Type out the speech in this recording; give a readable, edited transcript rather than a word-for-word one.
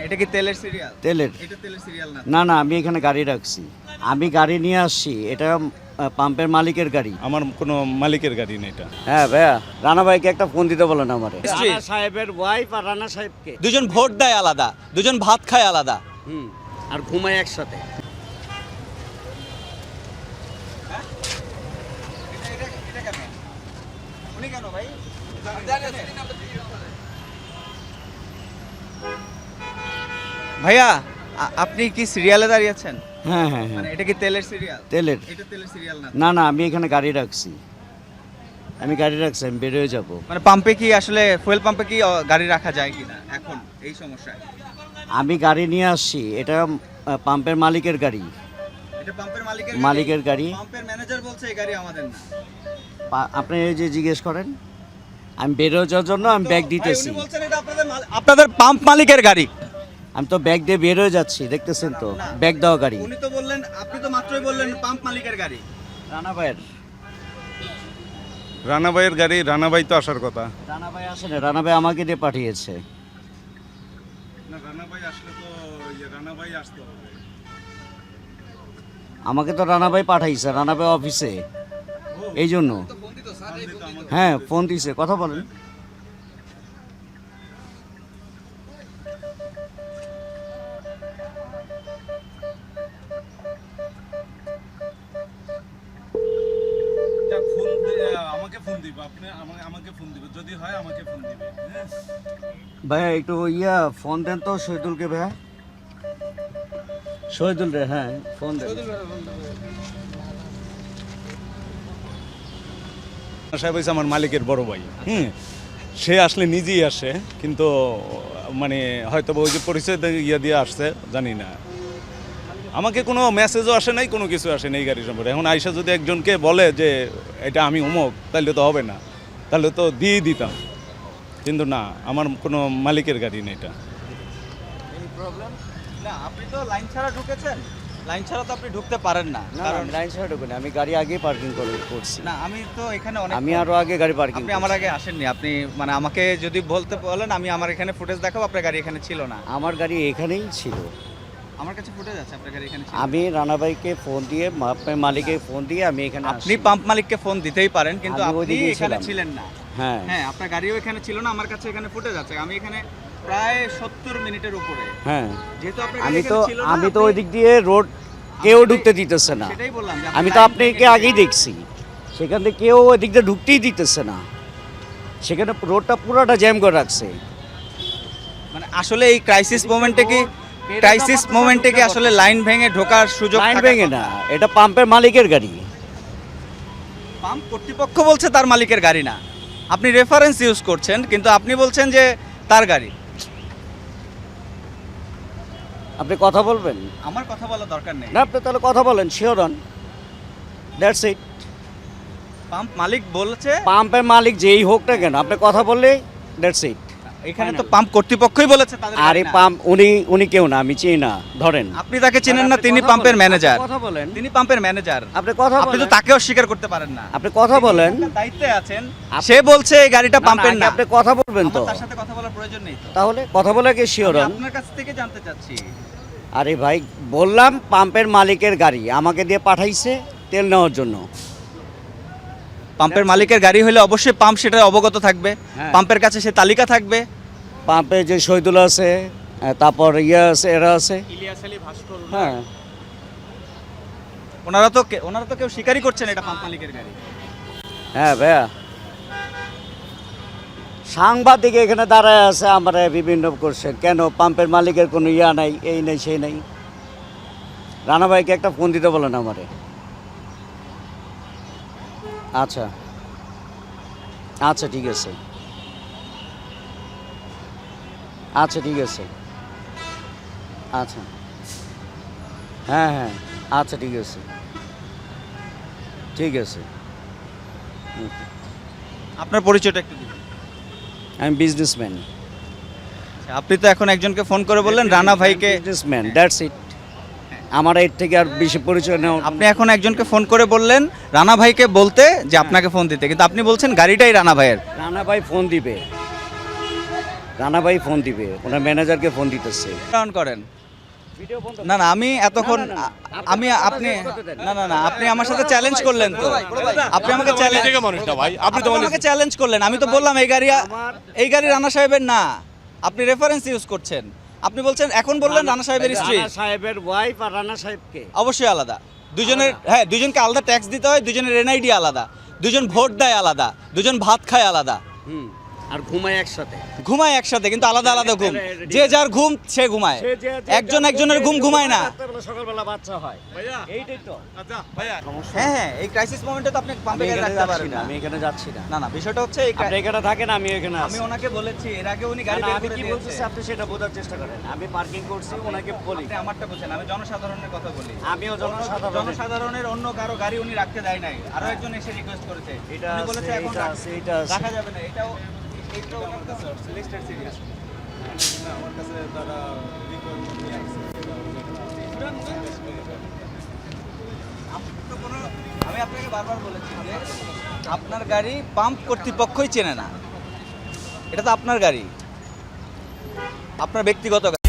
এটা কি তেলের সিরিয়াল? তেলের। এটা তেলের সিরিয়াল না। না না, আমি এখানে গাড়ি রাখছি, আমি গাড়ি নিয়ে আসছি, এটা পাম্পের মালিকের গাড়ি। আমার কোনো মালিকের গাড়ি নেই এটা। হ্যাঁ ভাইয়া, রানা ভাইকে একটা ফোন দিতে বলেন আমারে। History? রানা সাহেবের ওয়াইফ আর রানা সাহেবকে। দুজন ভোট দেয় আলাদা, দুজন ভাত খায় আলাদা। আর ঘুমায় একসাথে। ভাইয়া আপনি কি সিরিয়ালে দাঁড়িয়ে আছেন? হ্যাঁ হ্যাঁ হ্যাঁ, মানে এটা কি তেলের সিরিয়াল? তেলের। এটা তেলের সিরিয়াল না। না না, আমি এখানে গাড়ি রাখছি, আমি বের হয়ে যাব। মানে পাম্পে কি আসলে ফুয়েল পাম্পে কি গাড়ি রাখা যায় কিনা এখন এই সমস্যায়? আমি গাড়ি নিয়ে আসছি, এটা পাম্পের মালিকের গাড়ি। এটা পাম্পের মালিকের গাড়ি। পাম্পের ম্যানেজার বলছে এই গাড়ি আমাদের না। আপনি এই যে জিজ্ঞেস করেন, আমি বের হয়ে যাওয়ার জন্য আমি ব্যাগ দিতেছি। উনি বলছেন এটা আপনাদের পাম্প মালিকের গাড়ি। আমি তো ব্যাগ দিয়ে বের হয়ে যাচ্ছি, দেখতেছেন তো, না। ব্যাগ দেওয়া গাড়ি। উনি তো বললেন, আপনি তো মাত্রই বললেন পাম্প মালিকের গাড়ি। রানা ভাইয়ের। রানা ভাইয়ের গাড়ি, রানা ভাই তো আসার কথা। রানা ভাই আসেন, রানা ভাই আমাকে দিয়ে পাঠিয়েছে। না, রানা ভাই আসলে তো রানা ভাই আসতে হবে। আমাকে তো রানা ভাই পাঠাইছে, রানা ভাই অফিসে, এই জন্য। হ্যাঁ ফোন দিছে, কথা বলেন। আমাকে ফোন দিবে, আপনি আমাকে ফোন দিবে, যদি হয় আমাকে ফোন দিবে। ভাইয়া একটু ফোন দেন তো শহীদুলকে। ভাইয়া শহীদুল রে, হ্যাঁ ফোন দেন। সাহেব হয়েছে আমার মালিকের বড় ভাই। সে আসলে নিজেই আসে, কিন্তু মানে হয়তো ওই যে পরিচয় দিয়ে আসছে, জানি না। আমাকে কোনো মেসেজও আসে নাই, কোনো কিছু আসে নাই এই গাড়ি সম্পর্কে। এখন আইসা যদি একজনকে বলে যে এটা আমি অমুক, তাহলে তো হবে না, তাহলে তো দিয়ে দিতাম। কিন্তু না, আমার কোনো মালিকের গাড়ি নেই এটা। এই প্রবলেম না, আপনি তো লাইন ছাড়া ঢুকেছেন, লাইন ছাড়া তো আপনি ঢুকতে পারেন না। কারণ লাইন ছাড়া ঢুকুন, আমি গাড়ি আগে পার্কিং করছি। না, আমি তো এখানে অনেক, আমি আরো আগে গাড়ি পার্কিং। আপনি আমার আগে আসেননি। আপনি মানে আমাকে যদি বলতে বলেন, আমি আমার এখানে ফুটেজ দেখাবো, আপনার গাড়ি এখানে ছিল না। আমার গাড়ি এখানেই ছিল, আমার কাছে ফুটেজ আছে আপনার গাড়ি এখানে ছিল। আমি রানা ভাইকে ফোন দিয়ে, মালিকের ফোন দিয়ে আমি এখানে আপনি আসছি। পাম্প মালিককে ফোন দিতেই পারেন, কিন্তু আমি আপনি ওইদিকেই এখানে ছিলাম। ছিলেন না। হ্যাঁ হ্যাঁ, আপনার গাড়িও এখানে ছিল না। আমার কাছে এখানে ফুটেজ আছে, আমি এখানে প্রায় 70 মিনিটের উপরে। হ্যাঁ, যেহেতু আপনার গাড়ি আমি তো এখানে ছিল না, আমি তো আপনি- ওই দিক দিয়ে রোড কেউ ঢুকতে দিতেছে না। সেটাই বললাম যে আমি তো আপনাকে আগেই দেখছি, সেখান থেকে কেউ ওই দিক দিয়ে ঢুকতেই দিতেছে না, সেখানে রোডটা পুরোটা জ্যাম করে রাখছে। মানে আসলে এই ক্রাইসিস মোমেন্টে কি আসলে লাইন ভেঙে ঢোকার সুযোগ লাইন থাকার ভেঙে কথা? না, এটা পাম্পের মালিকের গাড়ি। পাম্প কর্তৃপক্ষ বলছে তার মালিকের গাড়ি না, আপনি রেফারেন্স ইউজ করছেন, কিন্তু আপনি বলছেন যে তার গাড়ি। আপনি কথা বলবেন আমার কথা বলা দরকার নেই। না, আপনি তাহলে কথা বলেন, শিওর হন, দ্যাটস ইট। পাম্প মালিক বলছে, পাম্পের মালিক যেই হোক না কেন, আপনি কথা বললে দ্যাটস ইট। এখানে তো পাম্প কর্তৃপক্ষই বলেছে তাদের আর গাড়ি এই না। পাম্প উনি কেউ না, আমি চিনি না, ধরেন। আপনি তাকে চেনেন না, আপনি তিনি কথা পাম্পের বলেন, ম্যানেজার। আপনি কথা বলেন, তিনি পাম্পের ম্যানেজার। আপনি কথা আপনি তো বলেন, তাকেও স্বীকার করতে পারেন না। আপনি কথা বলেন। তিনি দায়িত্বে আছেন, সে বলছে এই গাড়িটা পাম্পের আগে না। আপনি কথা বলবেন তো, আমার তার সাথে কথা বলার প্রয়োজন নেই তো। তাহলে কথা বলে কি শিওর আমি হন। আপনার কাছ থেকে জানতে চাচ্ছি। আরে ভাই, বললাম পাম্পের মালিকের গাড়ি আমাকে দিয়ে পাঠাইছে তেল নেওয়ার জন্য। পাম্পের মালিকের গাড়ি হলে অবশ্যই পাম্প সেটা অবগত থাকবে, হ্যাঁ। পাম্পের কাছে সে তালিকা থাকবে। পাম্পে যে শহীদুল আছে, তারপর আছে, এরা আছে। হ্যাঁ, ওনারা তো কেউ স্বীকারই করছেন এটা পাম্প মালিকের গাড়ি। হ্যাঁ ভাইয়া, সাংবাদিক এখানে দাঁড়ায় আছে, আমরা বিভিন্ন করছে কেন পাম্পের মালিকের কোনো নাই, এই নেই সেই নেই। রানা ভাইকে একটা ফোন দিতে বলেন আমারে। আচ্ছা আচ্ছা ঠিক আছে, আচ্ছা ঠিক আছে, আচ্ছা হ্যাঁ হ্যাঁ, আচ্ছা ঠিক আছে, ঠিক আছে। আপনার পরিচয়টা একটু দিন। আমি বিজনেসম্যান। আপনি তো এখন একজনকে ফোন করে বললেন রানা ভাইকে। Businessman, that's it. আমার এর থেকে আর বেশি পরিচয় নেওয়া। আপনি এখন একজনকে ফোন করে বললেন রানা ভাইকে বলতে যে আপনাকে ফোন দিতে, কিন্তু আপনি বলছেন গাড়িটাই রানা ভাইয়ের। রানা ভাই ফোন দিবে, রানা ভাই ফোন দিবে, ওনার ম্যানেজারকে ফোন দিতেছে। অন করেন। না না, আমি এতক্ষণ আমি আপনি না আপনি আমার সাথে চ্যালেঞ্জ করলেন তো, আপনি আমাকে চ্যালেঞ্জ আমাকে চ্যালেঞ্জ করলেন। আমি তো বললাম এই গাড়ি রানা সাহেবের না, আপনি রেফারেন্স ইউজ করছেন। আপনি বলছেন, এখন বললেন রানা সাহেবের স্ত্রী। রানা সাহেবের ওয়াইফ আর রানা সাহেবকে অবশ্যই আলাদা, দুজনের, হ্যাঁ দুজনকে আলাদা ট্যাক্স দিতে হয়, দুজনের এনআইডি আলাদা, দুজন ভোট দেয় আলাদা, দুজন ভাত খায় আলাদা, আর ঘুমায় একসাথে। ঘুমায় একসাথে কিন্তু আলাদা আলাদা ঘুম। যে যার ঘুম সে ঘুমায়, একজন একজনের ঘুম ঘুমায় না। সকালবেলা বাচ্চা হয়, এইটাই তো। হ্যাঁ হ্যাঁ, এই ক্রাইসিস মোমেন্টে তো আপনি পাম্পে গাড়ি রাখতে পারেন না। আমি এখানে যাচ্ছি না। না না, বিষয়টা হচ্ছে এই আপনি এখানে থাকেন, আমি এখানে আমি ওনাকে বলেছি এর আগে, উনি গাড়ি না, বের আমি করে কি দিয়েছে। বলতেছি আপনি সেটা বোঝার চেষ্টা করেন। আমি পার্কিং করছি, ওনাকে বলি। আপনি আমারটা বুঝেন, আমি জনসাধারণের কথা বলি। আমিও জনসাধারণের অন্য কারো গাড়ি উনি রাখতে দেয় নাই, আরো একজন এসে রিকোয়েস্ট করেছে, এটা উনি আছে, বলেছে এখন এটা আছে, এটা আছে। রাখা যাবে না। এটাও ওনার কাছে লিস্টেড সিরিয়াস। আমি আপনাকে বারবার বলেছি যে আপনার গাড়ি পাম্প কর্তৃপক্ষই চেনে না, এটা তো আপনার গাড়ি, আপনার ব্যক্তিগত গাড়ি।